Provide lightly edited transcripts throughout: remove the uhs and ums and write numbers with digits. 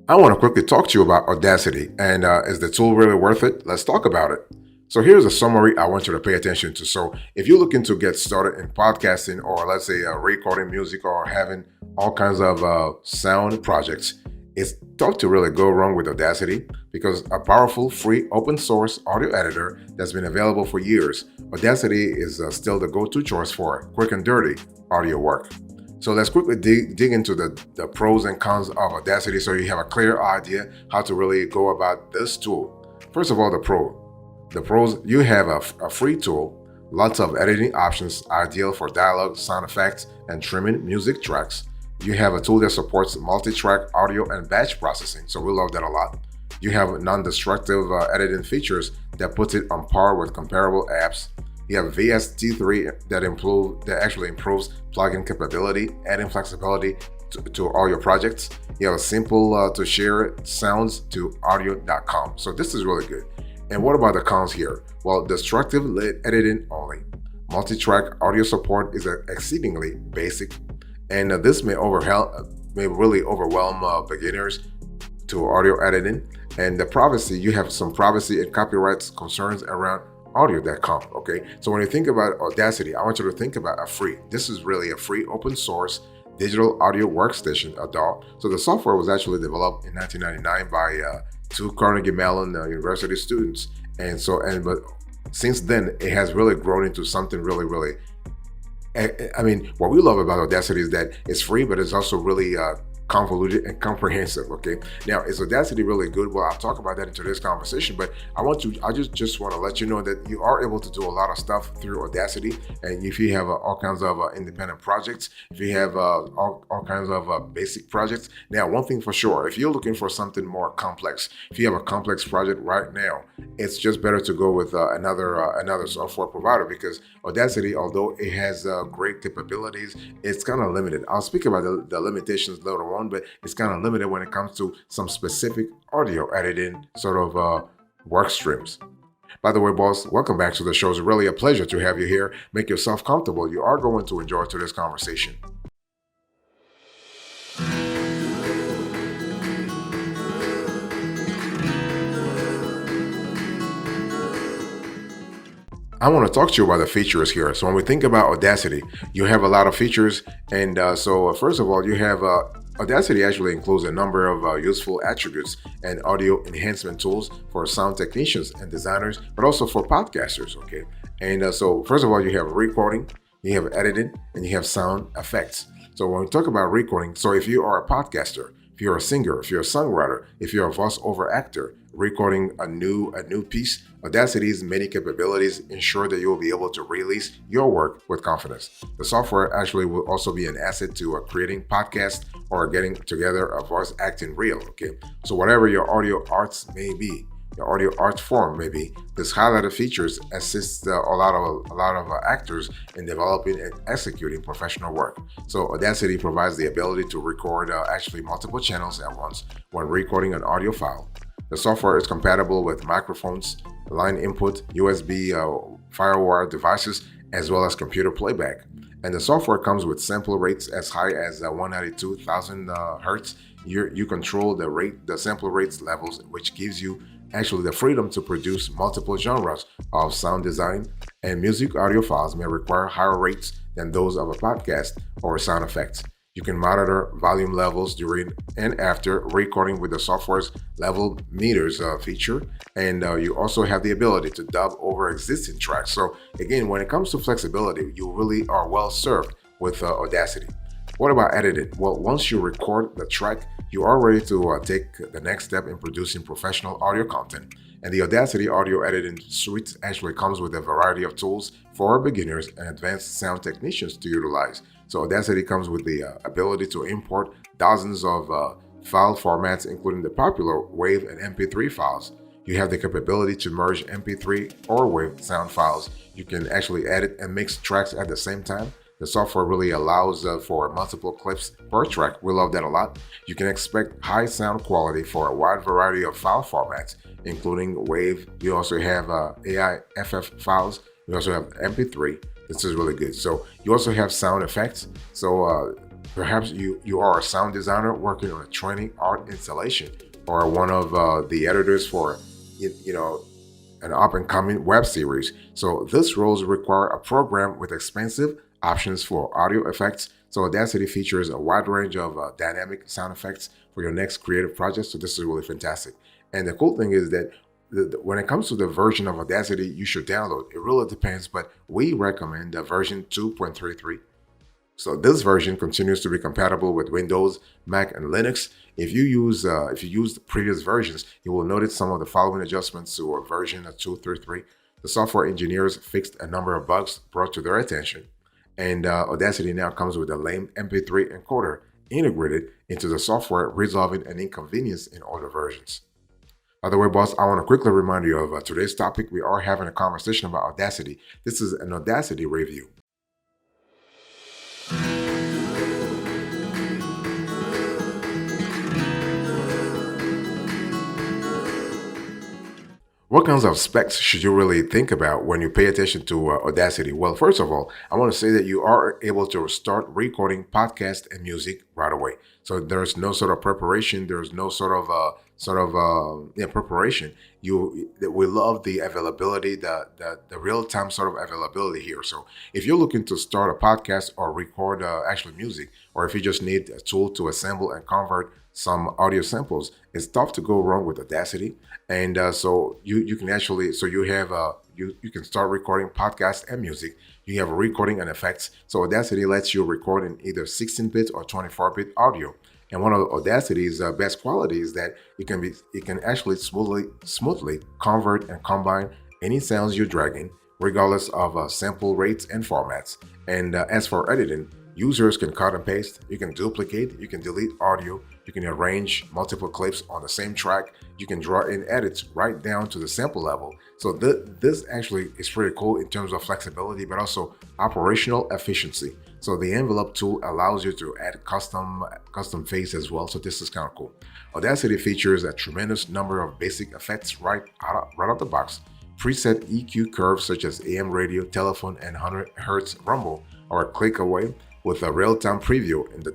I want to quickly talk to you about Audacity, and is the tool really worth it? Let's talk about it. So here's a summary I want you to pay attention to. So if you're looking to get started in podcasting, or let's say recording music, or having all kinds of sound projects, it's tough to really go wrong with Audacity because a powerful, free, open source audio editor that's been available for years. Audacity is still the go-to choice for quick and dirty audio work. So let's quickly dig into the pros and cons of Audacity so you have a clear idea how to really go about this tool. First of all, the pros, you have a free tool, lots of editing options, ideal for dialogue, sound effects, and trimming music tracks. You have a tool that supports multi-track audio and batch processing, so we love that a lot. You have non-destructive editing features that puts it on par with comparable apps. You have VST3 that actually improves plugin capability, adding flexibility to all your projects. You have a simple to share sounds to audio.com. So this is really good. And what about the cons here? Well, destructive editing only. Multi-track audio support is exceedingly basic, and this may really overwhelm beginners to audio editing. And the privacy, you have some privacy and copyright concerns around audio.com. Okay, so when you think about Audacity, I want you to think about this is really a free open source digital audio workstation, a DAW. So the software was actually developed in 1999 by two Carnegie Mellon University students, but since then it has really grown into something really. I mean, what we love about Audacity is that it's free, but it's also really convoluted and comprehensive. Okay, now is Audacity really good? Well, I'll talk about that in today's conversation, but I just want to let you know that you are able to do a lot of stuff through Audacity. And if you have all kinds of independent projects, if you have all kinds of basic projects, now one thing for sure, if you're looking for something more complex, if you have a complex project right now, it's just better to go with another software provider, because Audacity, although it has great capabilities, it's kind of limited. I'll speak about the limitations later on, but it's kind of limited when it comes to some specific audio editing sort of work streams. By the way, boss, welcome back to the show. It's really a pleasure to have you here. Make yourself comfortable. You are going to enjoy today's conversation. I want to talk to you about the features here. So when we think about Audacity, you have a lot of features. And so first of all, you have Audacity actually includes a number of useful attributes and audio enhancement tools for sound technicians and designers, but also for podcasters. Okay. And so first of all, you have recording, you have editing, and you have sound effects. So when we talk about recording, so if you are a podcaster, if you're a singer, if you're a songwriter, if you're a voiceover actor, recording a new piece, Audacity's many capabilities ensure that you will be able to release your work with confidence. The software actually will also be an asset to creating podcasts or getting together a voice acting reel. Okay, so whatever your audio arts may be, your audio art form may be, this highlighted features assist a lot of actors in developing and executing professional work. So Audacity provides the ability to record actually multiple channels at once when recording an audio file. The software is compatible with microphones, line input, USB firewire devices, as well as computer playback. And the software comes with sample rates as high as 192,000 hertz. You control the sample rates levels, which gives you actually the freedom to produce multiple genres of sound design, and music audio files may require higher rates than those of a podcast or sound effects. You can monitor volume levels during and after recording with the software's level meters feature, and you also have the ability to dub over existing tracks. So again, when it comes to flexibility, you really are well served with Audacity. What about editing? Well, once you record the track, you are ready to take the next step in producing professional audio content. And the Audacity audio editing suite actually comes with a variety of tools for beginners and advanced sound technicians to utilize. So Audacity comes with the ability to import dozens of file formats, including the popular WAV and MP3 files. You have the capability to merge MP3 or WAV sound files. You can actually edit and mix tracks at the same time. The software really allows for multiple clips per track. We love that a lot. You can expect high sound quality for a wide variety of file formats, including WAV. You also have AIFF files. You also have MP3. This is really good. So you also have sound effects. So Perhaps you are a sound designer working on a training art installation, or one of the editors for you know an up and coming web series. So these roles require a program with expensive options for audio effects. So Audacity features a wide range of dynamic sound effects for your next creative project. So this is really fantastic. And the cool thing is that when it comes to the version of Audacity you should download, it really depends, but we recommend the version 2.33. So this version continues to be compatible with Windows, Mac, and Linux. If you use the previous versions, you will notice some of the following adjustments to a version 2.33. The software engineers fixed a number of bugs brought to their attention, and Audacity now comes with a lame MP3 encoder integrated into the software, resolving an inconvenience in older versions. By the way, boss, I want to quickly remind you of today's topic. We are having a conversation about Audacity. This is an Audacity review. What kinds of specs should you really think about when you pay attention to Audacity? Well, first of all, I want to say that you are able to start recording podcast and music right away. So there's no sort of preparation. There's no preparation. We love the availability, the real time sort of availability here. So if you're looking to start a podcast or record actual music, or if you just need a tool to assemble and convert some audio samples, it's tough to go wrong with Audacity. And so you can actually you can start recording podcasts and music. You have recording and effects. So Audacity lets you record in either 16-bit or 24-bit audio. And one of Audacity's best qualities is that it can actually smoothly convert and combine any sounds you're dragging, regardless of sample rates and formats. And as for editing, users can cut and paste, you can duplicate, you can delete audio, you can arrange multiple clips on the same track, you can draw in edits right down to the sample level. So this actually is pretty cool in terms of flexibility, but also operational efficiency. So the envelope tool allows you to add custom face as well. So this is kind of cool. Audacity features a tremendous number of basic effects right out the box. Preset EQ curves such as AM radio, telephone, and 100 Hz rumble are a click away with a real-time preview in the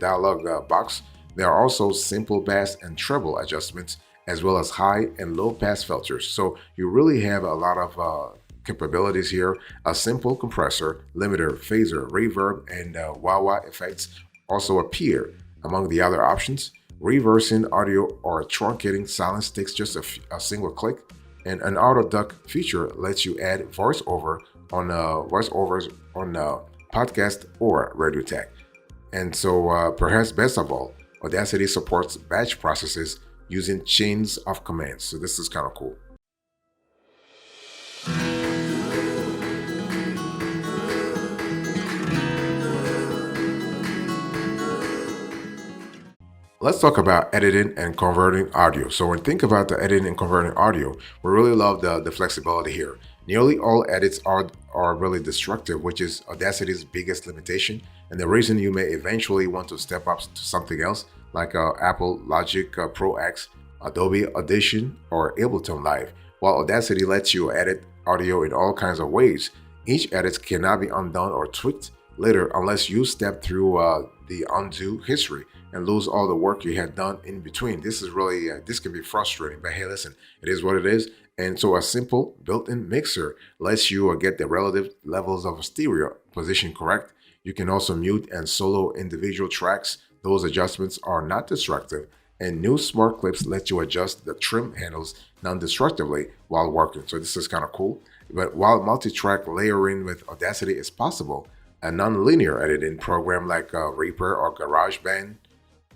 dialog box. There are also simple bass and treble adjustments, as well as high and low pass filters. So you really have a lot of capabilities here. A simple compressor, limiter, phaser, reverb, and wah-wah effects also appear among the other options. Reversing audio or truncating silence takes just a single click, and an auto duck feature lets you add voiceovers on podcast or radio tag. And so perhaps best of all, Audacity supports batch processes using chains of commands. So this is kind of cool. Let's talk about editing and converting audio. So when think about the editing and converting audio, we really love the flexibility here. Nearly all edits are really destructive, which is Audacity's biggest limitation, and the reason you may eventually want to step up to something else like Apple Logic Pro X, Adobe Audition, or Ableton Live. While Audacity lets you edit audio in all kinds of ways, each edit cannot be undone or tweaked later unless you step through the undo history and lose all the work you had done in between. This is really this can be frustrating, but hey, listen, it is what it is. And so a simple built-in mixer lets you get the relative levels of stereo position correct. You can also mute and solo individual tracks. Those adjustments are not destructive. And new smart clips let you adjust the trim handles non-destructively while working. So this is kind of cool. But while multi-track layering with Audacity is possible, a non-linear editing program like Reaper or GarageBand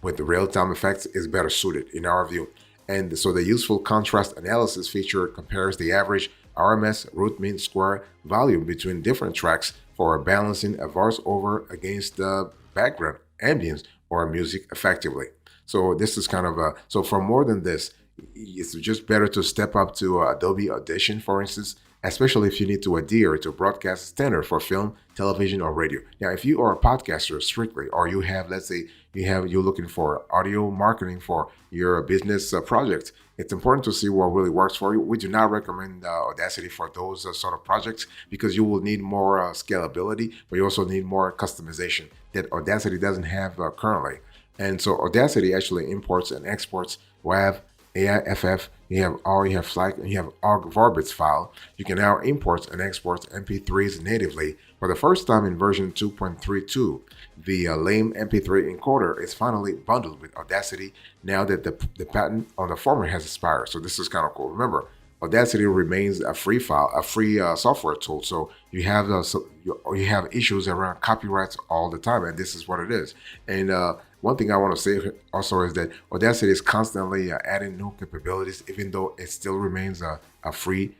with the real-time effects is better suited in our view. And so the useful contrast analysis feature compares the average RMS root mean square volume between different tracks for balancing a voiceover against the background ambience or music effectively. So this is kind of so for more than this, it's just better to step up to Adobe Audition, for instance, especially if you need to adhere to broadcast standard for film, television, or radio. Now, if you are a podcaster strictly, or you have, let's say, you're looking for audio marketing for your business project, it's important to see what really works for you. We do not recommend Audacity for those sort of projects because you will need more scalability, but you also need more customization that Audacity doesn't have currently. And so Audacity actually imports and exports WAV, AIFF, you have R, you have FLAC, and you have Vorbits file. You can now import and export MP3s natively. For the first time in version 2.32, the lame MP3 encoder is finally bundled with Audacity now that the patent on the former has expired. So this is kind of cool. Remember, Audacity remains a free file, a free software tool. So you have you have issues around copyrights all the time, and this is what it is. And one thing I want to say also is that Audacity is constantly adding new capabilities, even though it still remains a free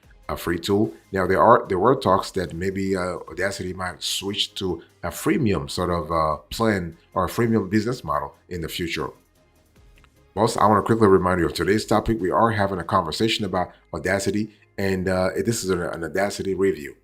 tool. Now there were talks that maybe Audacity might switch to a freemium sort of plan or a freemium business model in the future. Also, I want to quickly remind you of today's topic. We are having a conversation about Audacity, and this is an Audacity review.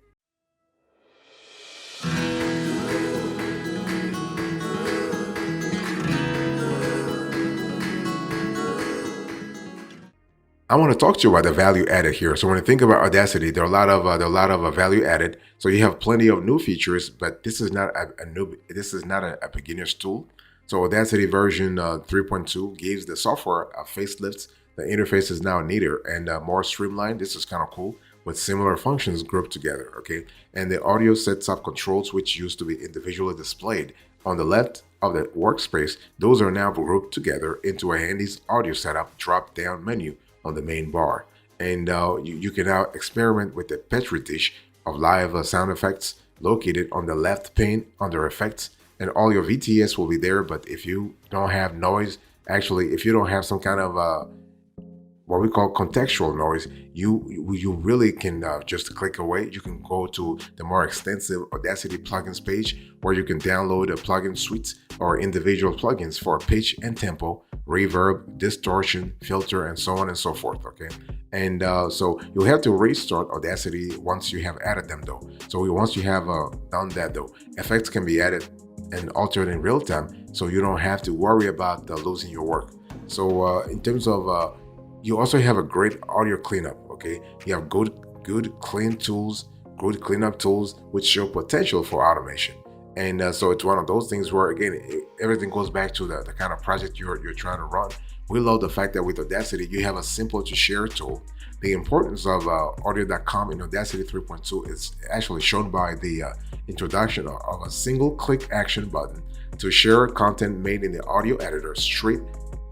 I want to talk to you about the value added here. So when you think about Audacity, there are a lot of value added. So you have plenty of new features, but this is not a beginner's tool. So Audacity version 3.2 gives the software a facelift. The interface is now neater and more streamlined. This is kind of cool with similar functions grouped together, okay? And the audio sets up controls which used to be individually displayed on the left of the workspace. Those are now grouped together into a handy audio setup drop-down menu on the main bar. And you can now experiment with the Petri dish of live sound effects located on the left pane under effects, and all your VTS will be there. But if you don't have noise, actually, if you don't have some kind of what we call contextual noise, you really can just click away. You can go to the more extensive Audacity plugins page where you can download a plugin suite or individual plugins for pitch and tempo, reverb, distortion, filter, and so on and so forth, okay? And so you'll have to restart Audacity once you have added them though. So once you have done that though, effects can be added and altered in real time, so you don't have to worry about losing your work. So in terms of you also have a great audio cleanup, okay? You have good cleanup tools which show potential for automation. And so it's one of those things where, again, everything goes back to the kind of project you're trying to run. We love the fact that with Audacity, you have a simple to share tool. The importance of audio.com in Audacity 3.2 is actually shown by the introduction of a single click action button to share content made in the audio editor straight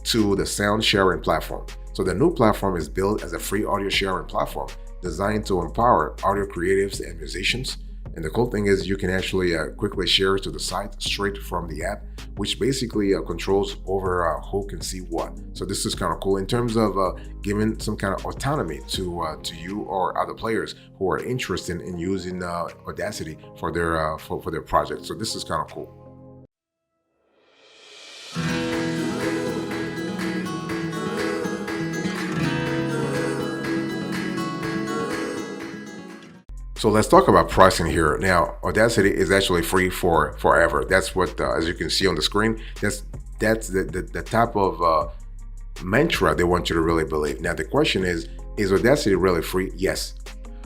to the sound sharing platform. So the new platform is built as a free audio sharing platform designed to empower audio creatives and musicians. And the cool thing is you can actually quickly share to the site straight from the app, which basically controls over who can see what. So this is kind of cool in terms of giving some kind of autonomy to you or other players who are interested in using Audacity for their project. So this is kind of cool. So let's talk about pricing here. Now, Audacity is actually free for forever. That's what, as you can see on the screen, that's the type of mantra they want you to really believe. Now, the question is Audacity really free? Yes.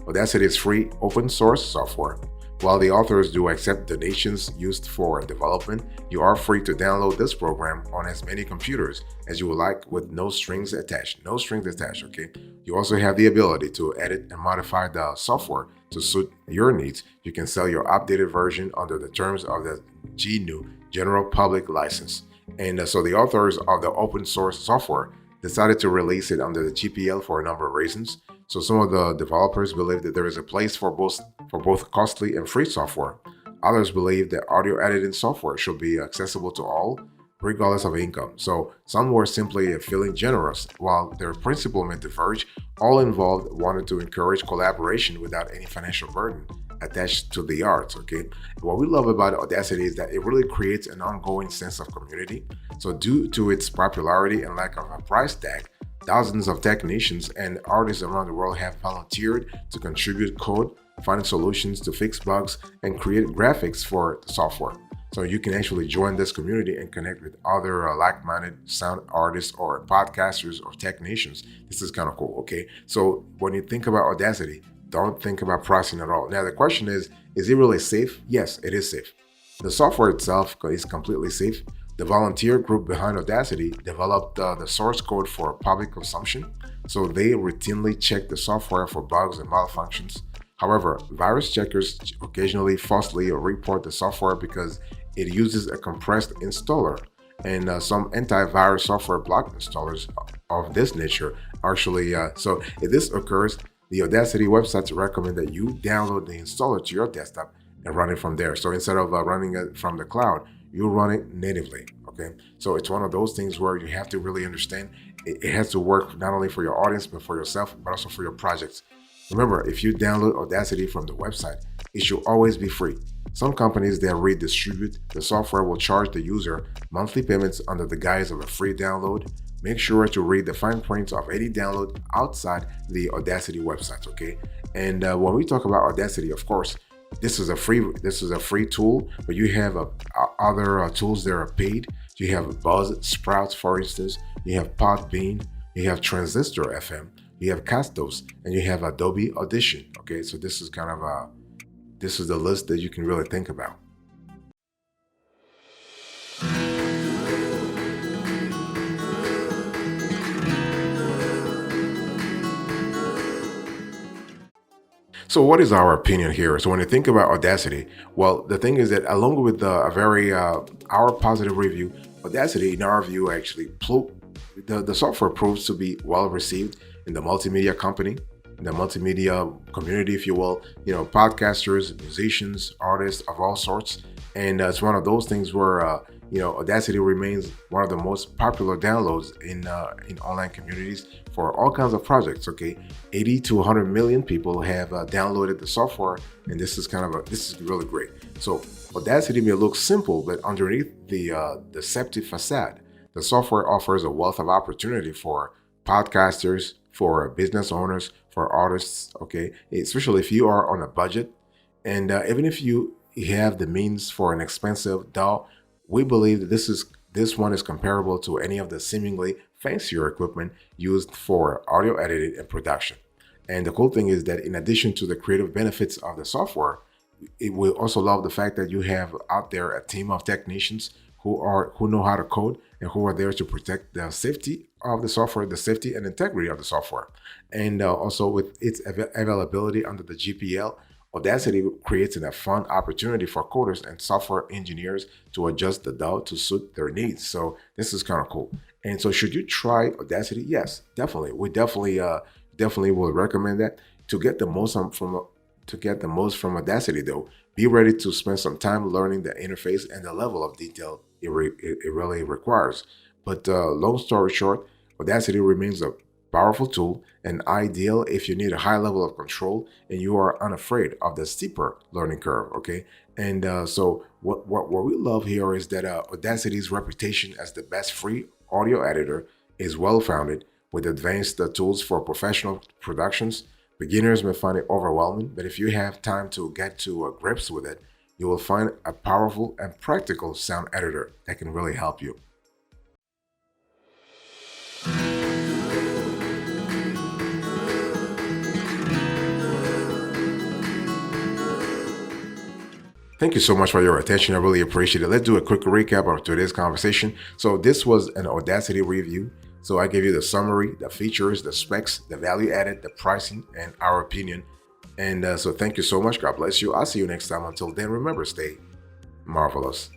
Audacity is free open source software. While the authors do accept donations used for development, you are free to download this program on as many computers as you would like with no strings attached. No strings attached, okay? You also have the ability to edit and modify the software to suit your needs. You can sell your updated version under the terms of the GNU General Public License. And so the authors of the open source software decided to release it under the GPL for a number of reasons. So some of the developers believe that there is a place for both costly and free software. Others believe that audio editing software should be accessible to all, regardless of income. So some were simply feeling generous, while their principle may diverge. All involved wanted to encourage collaboration without any financial burden attached to the arts, okay? What we love about Audacity is that it really creates an ongoing sense of community. So due to its popularity and lack of a price tag, Thousands of technicians and artists around the world have volunteered to contribute code, find solutions to fix bugs, and create graphics for the software. So you can actually join this community and connect with other like-minded sound artists or podcasters or technicians. This is kind of cool, okay? So when you think about Audacity, don't think about pricing at all. Now the question is it really safe? Yes, it is safe. The software itself is completely safe. The volunteer group behind Audacity developed the source code for public consumption, so they routinely check the software for bugs and malfunctions. However, virus checkers occasionally falsely report the software because it uses a compressed installer, and some antivirus software block installers of this nature actually. So if this occurs, the Audacity websites recommend that you download the installer to your desktop and run it from there. So instead of running it from the cloud, you run it natively. Okay, so it's one of those things where you have to really understand it has to work not only for your audience but for yourself, but also for your projects. Remember, if you download Audacity from the website, it should always be free. Some companies that redistribute the software will charge the user monthly payments under the guise of a free download. Make sure to read the fine print of any download outside the Audacity website. Okay, and when we talk about Audacity, of course, this is a free tool, but you have other tools that are paid. You have Buzz Sprouts, for instance. You have Podbean. You have Transistor FM. You have Castos, and you have Adobe Audition. Okay, so this is kind of this is the list that you can really think about. So what is our opinion here? So when you think about Audacity, well, the thing is that along with a very our positive review, Audacity, in our view, actually the software proves to be well received in the multimedia company, in the multimedia community, if you will. You know, podcasters, musicians, artists of all sorts, and it's one of those things where Audacity remains one of the most popular downloads in online communities for all kinds of projects. Okay, 80 to 100 million people have downloaded the software, and this is this is really great. So Audacity may look simple, but underneath the deceptive facade, the software offers a wealth of opportunity for podcasters, for business owners, for artists. Okay, especially if you are on a budget, and even if you have the means for an expensive DAW, we believe that this one is comparable to any of the seemingly fancier equipment used for audio editing and production. And the cool thing is that in addition to the creative benefits of the software, it will also love the fact that you have out there a team of technicians who know how to code and who are there to protect the safety of the software, the safety and integrity of the software. And also with its availability under the GPL, Audacity creates a fun opportunity for coders and software engineers to adjust the DAW to suit their needs. So this is kind of cool. And so should you try Audacity? Yes, definitely. We definitely will recommend that. To get the most from Audacity, though, be ready to spend some time learning the interface and the level of detail it really requires. But long story short, Audacity remains a powerful tool and ideal if you need a high level of control and you are unafraid of the steeper learning curve. Okay, and so what we love here is that Audacity's reputation as the best free audio editor is well founded. With advanced tools for professional productions, beginners may find it overwhelming, but if you have time to get to grips with it, you will find a powerful and practical sound editor that can really help you. Thank you so much for your attention. I really appreciate it. Let's do a quick recap of today's conversation. So this was an Audacity review. So I gave you the summary, the features, the specs, the value added, the pricing, and our opinion. And so thank you so much. God bless you. I'll see you next time. Until then, remember, stay marvelous.